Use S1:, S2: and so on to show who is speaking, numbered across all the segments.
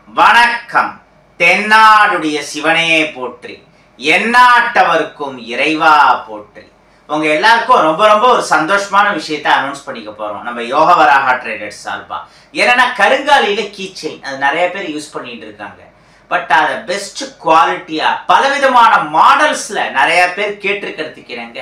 S1: வணக்கம். தென்னாடுடைய சிவனையே போற்றி, எந்நாட்டவர்க்கும் இறைவா போற்றி. உங்க எல்லாருக்கும் ரொம்ப ரொம்ப ஒரு சந்தோஷமான விஷயத்தை அனௌன்ஸ் பண்ணிக்க போறோம் நம்ம யோக வராகா ட்ரேடர்ஸ் சார்பா. ஏன்னா கருங்காலியில கீ செயின் அது நிறைய பேர் யூஸ் பண்ணிட்டு இருக்காங்க. பட் அதை பெஸ்ட் குவாலிட்டியா பலவிதமான மாடல்ஸ்ல நிறைய பேர் கேட்டிருக்கிறதுக்கு நாங்க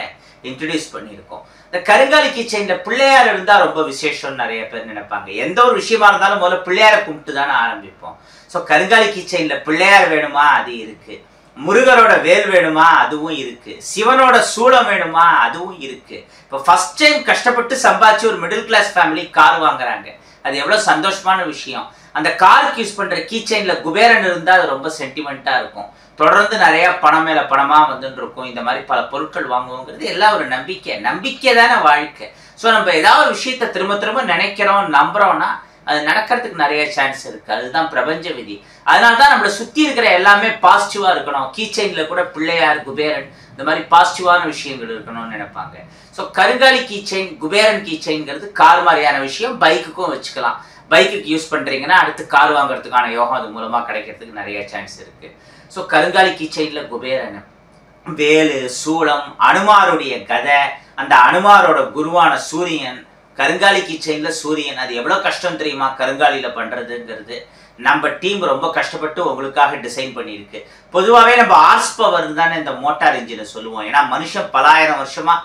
S1: இன்ட்ரடியூஸ் பண்ணியிருக்கோம். இந்த கருங்காலி கீ செயின்ல பிள்ளையார் இருந்தா ரொம்ப விசேஷம் நிறைய பேர் நினைப்பாங்க. எந்த ஒரு விஷயமா இருந்தாலும் முதல்ல பிள்ளையாரை கும்பிட்டு தானே ஆரம்பிப்போம். ஸோ கருங்காலி கீ செயின்ல பிள்ளையார் வேணுமா, அது இருக்கு. முருகரோட வேல் வேணுமா, அதுவும் இருக்கு. சிவனோட சூளம் வேணுமா, அதுவும் இருக்கு. இப்போ ஃபர்ஸ்ட் டைம் கஷ்டப்பட்டு சம்பாதிச்சு ஒரு மிடில் கிளாஸ் ஃபேமிலி கார் வாங்குறாங்க. அது எவ்வளவு சந்தோஷமான விஷயம். அந்த காருக்கு யூஸ் பண்ற கீ செயின்ல குபேரன் இருந்தா அது ரொம்ப சென்டிமெண்டா இருக்கும். தொடர்ந்து நிறைய பணம் மேல பணமா வந்துட்டு இருக்கும். இந்த மாதிரி பல பொருட்கள் வாங்குவோங்கிறது எல்லாம் ஒரு நம்பிக்கை தானே வாழ்க்கை. ஸோ நம்ம ஏதாவது ஒரு விஷயத்த திரும்ப திரும்ப நினைக்கிறோம், நம்புறோம்னா அது நடக்கிறதுக்கு நிறைய சான்ஸ் இருக்கு. அதுதான் பிரபஞ்ச விதி. அதனால்தான் நம்மளை சுத்தி இருக்கிற எல்லாமே பாசிட்டிவா இருக்கணும். கீ செயின்ல கூட பிள்ளையார், குபேரன் இந்த மாதிரி பாசிட்டிவான விஷயங்கள் இருக்கணும்னு நினைப்பாங்க. ஸோ கருங்காலி கீ செயின், குபேரன் கீ செயின்ங்கிறது கார் மாதிரியான விஷயம். பைக்குக்கும் வச்சுக்கலாம். பைக்குக்கு யூஸ் பண்றீங்கன்னா அடுத்து கார் வாங்குறதுக்கான யோகம் அது மூலமா கிடைக்கிறதுக்கு நிறைய சான்ஸ் இருக்கு. ஸோ கருங்காலி கீ செயின்ல குபேரன், வேலு, சூளம், அனுமாருடைய கதை, அந்த அனுமாரோட குருவான சூரியன், கருங்காலி கீ செயின்ல சூரியன். அது எவ்வளவு கஷ்டம் தெரியுமா கருங்காலியில பண்றதுங்கிறது. நம்ம டீம் ரொம்ப கஷ்டப்பட்டு உங்களுக்காக டிசைன் பண்ணியிருக்கு. பொதுவாகவே நம்ம ஹார்ஸ் பவர் தானே இந்த மோட்டார் இன்ஜினை சொல்லுவோம். ஏன்னா மனுஷன் பலாயிரம் வருஷமா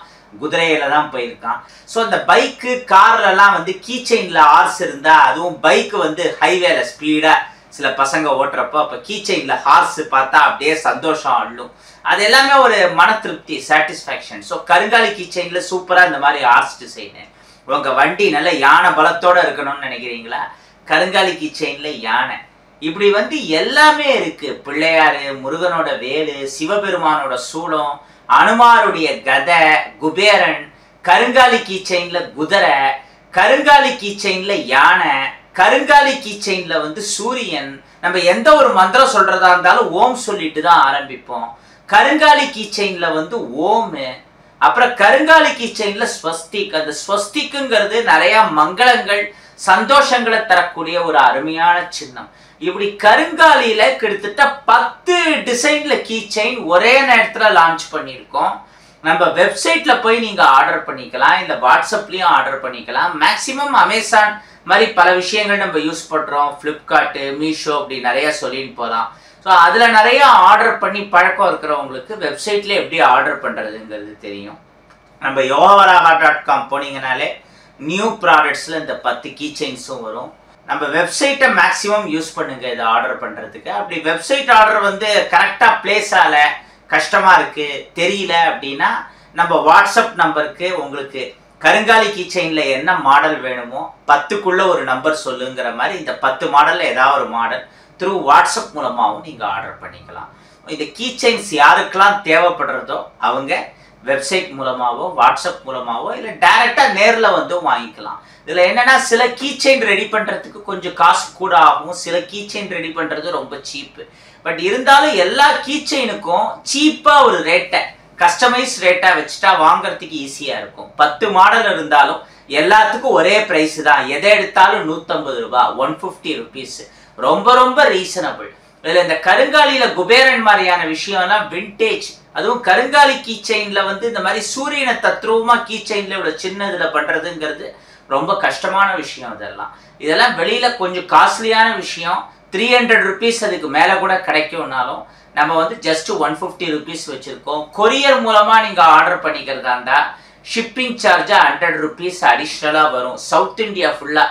S1: குதிரையில தான் போயிருக்கான். ஸோ இந்த பைக்கு கார்லலாம் கீ செயின்ல ஹார்ஸ் இருந்தா, அதுவும் பைக்கு ஹைவேல ஸ்பீடா சில பசங்க ஓட்டுறப்போ அப்போ கீ செயின்ல ஹார்ஸ் பார்த்தா அப்படியே சந்தோஷம் அள்ளும். அது எல்லாமே ஒரு மன திருப்தி, சாட்டிஸ்ஃபேக்ஷன். ஸோ கருங்காலி கீ செயின்ல சூப்பரா இந்த மாதிரி ஹார்ஸ் டிசைனு. உங்க வண்டி நல்ல யானை பலத்தோட இருக்கணும்னு நினைக்கிறீங்களா? கருங்காலி கீ செயின்ல யானை. இப்படி எல்லாமே இருக்கு. பிள்ளையாரு, முருகனோட வேலு, சிவபெருமானோட சூளம், அனுமாருடைய கதை, குபேரன், கருங்காலி கீ செயின்ல குதிரை, கருங்காலி கீ செயின்ல யானை, கருங்காலி கீ செயின்ல சூரியன். நம்ம எந்த ஒரு மந்திரம் சொல்றதா இருந்தாலும் ஓம் சொல்லிட்டு தான் ஆரம்பிப்போம். கருங்காலி கீ செயின்ல ஓமு. அப்புறம் கருங்காலி கீ செயின்ல ஸ்வஸ்திக். அந்த ஸ்வஸ்திக்குங்கிறது நிறைய மங்களங்கள், சந்தோஷங்களை தரக்கூடிய ஒரு அருமையான சின்னம். இப்படி கருங்காலியில கிட்டத்தட்ட 10 டிசைன்ல கீ செயின் ஒரே நேரத்துல லான்ச் பண்ணியிருக்கோம். நம்ம வெப்சைட்ல போய் நீங்க ஆர்டர் பண்ணிக்கலாம், இல்ல வாட்ஸ்அப்லயும் ஆர்டர் பண்ணிக்கலாம். மேக்சிமம் அமேசான் மாதிரி பல விஷயங்கள் நம்ம யூஸ் பண்றோம். பிளிப்கார்ட், மீஷோ அப்படி நிறைய சொல்லிட்டு போகலாம். ஸோ அதுல நிறைய ஆர்டர் பண்ணி பழக்கம் இருக்கிறவங்களுக்கு வெப்சைட்ல எப்படி ஆர்டர் பண்றதுங்கிறது தெரியும். நம்ம யோகவராகா.com போனீங்கனாலே நியூ ப்ராடக்ட்ஸ்ல இந்த 10 கீ செயின்ஸும் வரும். நம்ம வெப்சைட்டை மேக்சிமம் யூஸ் பண்ணுங்க இதை ஆர்டர் பண்றதுக்கு. அப்படி வெப்சைட் ஆர்டர் கரெக்டா பிளேஸ் ஆல கஷ்டமா இருக்கு, தெரியல அப்படின்னா நம்ம வாட்ஸ்அப் நம்பருக்கு உங்களுக்கு கருங்காலி கீ செயின்ல என்ன மாடல் வேணுமோ 10க்குள்ள ஒரு நம்பர் சொல்லுங்கிற மாதிரி இந்த 10 மாடல்ல ஏதாவது ஒரு மாடல் த்ரூ வாட்ஸ்அப் மூலமாகவும் நீங்க ஆர்டர் பண்ணிக்கலாம். இந்த கீ செயின்ஸ் யாருக்கெல்லாம் தேவைப்படுறதோ அவங்க வெப்சைட் மூலமாவோ வாட்ஸ்அப் மூலமாவோ இல்லை டைரக்டா நேரில் வாங்கிக்கலாம். இதுல என்னன்னா சில கீ செயின் ரெடி பண்றதுக்கு கொஞ்சம் காசு கூட ஆகும், சில கீ செயின் ரெடி பண்றது ரொம்ப சீப்பு. பட் இருந்தாலும் எல்லா கீ செயினுக்கும் சீப்பா ஒரு ரேட்டை, கஸ்டமைஸ் ரேட்டா வச்சுட்டா வாங்குறதுக்கு ஈஸியா இருக்கும். 10 மாடல் இருந்தாலும் எல்லாத்துக்கும் ஒரே பிரைஸ் தான். எதை எடுத்தாலும் 150 ரூபாய், 150 ருபீஸ். ரொம்ப ரொம்ப ரீசனபிள். இதுல இந்த கருங்காலியில குபேரன் மாதிரியான விஷயம்லாம் விண்டேஜ். அதுவும் கருங்காலி கீ செயின்ல இந்த மாதிரி சூரியனை தத்ரூபமா கீ செயின்ல இவ்வளவு சின்ன இதுல பண்றதுங்கிறது ரொம்ப கஷ்டமான விஷயம். இதெல்லாம் வெளியில கொஞ்சம் காஸ்ட்லியான விஷயம். 300 ருபீஸ் அதுக்கு மேல கூட கிடைக்கும்னாலும் நம்ம ஜஸ்ட் 150 ருபீஸ் வச்சிருக்கோம். கொரியர் மூலமா நீங்க ஆர்டர் பண்ணிக்கிறதா இருந்தா ஷிப்பிங் சார்ஜ் 100 ருபீஸ் அடிஷ்னலா வரும். சவுத் இந்தியா ஃபுல்லா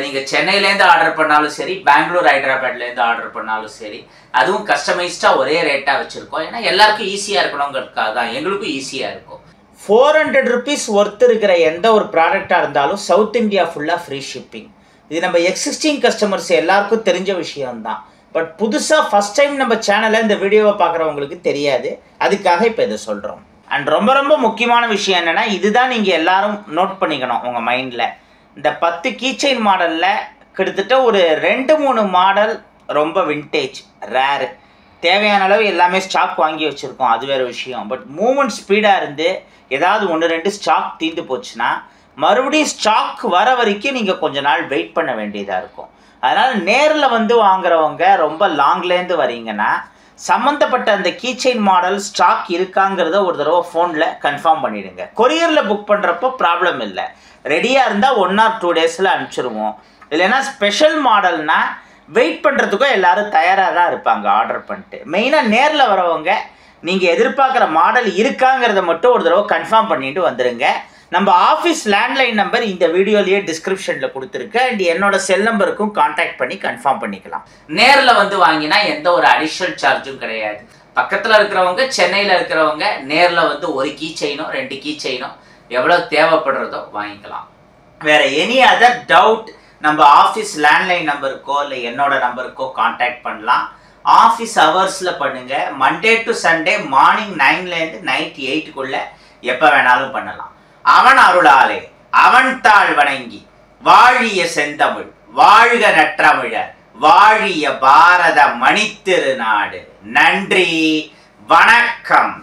S1: நீங்க சென்னையிலேருந்து ஆர்டர் பண்ணாலும் சரி, பெங்களூர், ஹைதராபாத்லேருந்து ஆர்டர் பண்ணாலும் சரி, அதுவும் கஸ்டமைஸ்டா ஒரே ரேட்டா வச்சிருக்கோம். ஏன்னா எல்லாருக்கும் ஈஸியா இருக்கணுங்கிறதுக்காக தான், எங்களுக்கும் ஈஸியா இருக்கும். 400 ருபீஸ் ஒர்த் இருக்கிற எந்த ஒரு ப்ராடக்டா இருந்தாலும் சவுத் இந்தியா ஃபுல்லா ஃப்ரீ ஷிப்பிங். இது நம்ம எக்ஸிஸ்டிங் கஸ்டமர்ஸ் எல்லாருக்கும் தெரிஞ்ச விஷயம்தான். பட் புதுசா ஃபர்ஸ்ட் டைம் நம்ம சேனல்ல இந்த வீடியோவை பார்க்குறவங்களுக்கு தெரியாது. அதுக்காக இப்போ இதை சொல்றோம். அண்ட் ரொம்ப ரொம்ப முக்கியமான விஷயம் என்னன்னா, இதுதான் நீங்க எல்லாரும் நோட் பண்ணிக்கணும் உங்க மைண்ட்ல. இந்த 10 கீ செயின் மாடல்ல கிட்டத்தட்ட ஒரு 2-3 மாடல் ரொம்ப விண்டேஜ், ரேரு. தேவையான அளவு எல்லாமே ஸ்டாக் வாங்கி வச்சிருக்கோம், அது வேற விஷயம். பட் மூவ்மெண்ட் ஸ்பீடா இருந்து ஏதாவது 1-2 ஸ்டாக் தீர்ந்து போச்சுன்னா மறுபடியும் ஸ்டாக் வர வரைக்கும் நீங்க கொஞ்ச நாள் வெயிட் பண்ண வேண்டியதா இருக்கும். அதனால் நேரில் வந்து வாங்குறவங்க ரொம்ப லாங்லேருந்து வரீங்கன்னா சம்மந்தப்பட்ட அந்த கீச்செயின் மாடல் ஸ்டாக் இருக்காங்கிறத ஒரு தடவை ஃபோனில் கன்ஃபார்ம் பண்ணிவிடுங்க. கொரியரில் புக் பண்ணுறப்போ ப்ராப்ளம் இல்லை, ரெடியாக இருந்தால் 1 or 2 டேஸில் அனுப்பிச்சிடுவோம். இல்லைன்னா ஸ்பெஷல் மாடல்னால் வெயிட் பண்ணுறதுக்கும் எல்லோரும் தயாராக தான் இருப்பாங்க ஆர்டர் பண்ணிட்டு. மெயினாக நேரில் வரவங்க நீங்கள் எதிர்பார்க்குற மாடல் இருக்காங்கிறத மட்டும் ஒரு தடவை கன்ஃபார்ம் பண்ணிட்டு வந்துடுங்க. நம்ம ஆஃபீஸ் லேண்ட்லைன் நம்பர் இந்த வீடியோலேயே டிஸ்கிரிப்ஷனில் கொடுத்துருக்கு. அண்ட் என்னோட செல் நம்பருக்கும் கான்டாக்ட் பண்ணி கன்ஃபார்ம் பண்ணிக்கலாம். நேரில் வந்து வாங்கினா எந்த ஒரு அடிஷ்னல் சார்ஜும் கிடையாது. பக்கத்தில் இருக்கிறவங்க, சென்னையில் இருக்கிறவங்க நேரில் வந்து ஒரு கீ செயினோ 2 கீ செயினோ எவ்வளோ தேவைப்படுறதோ வாங்கிக்கலாம். வேறு எனி அதர் டவுட் நம்ம ஆஃபீஸ் லேண்ட்லைன் நம்பருக்கோ இல்லை என்னோட நம்பருக்கோ கான்டாக்ட் பண்ணலாம். ஆஃபீஸ் ஹவர்ஸில் பண்ணுங்கள். மண்டே டு சண்டே மார்னிங் 9லேருந்து நைட் 8க்குள்ளே எப்போ வேணாலும் பண்ணலாம். அவன் அருளாலே அவன் தாழ் வணங்கி வாழிய செந்தமிழ் வாழ்க நற்றமிழர் வாழிய பாரத மணித்திருநாடு. நன்றி, வணக்கம்.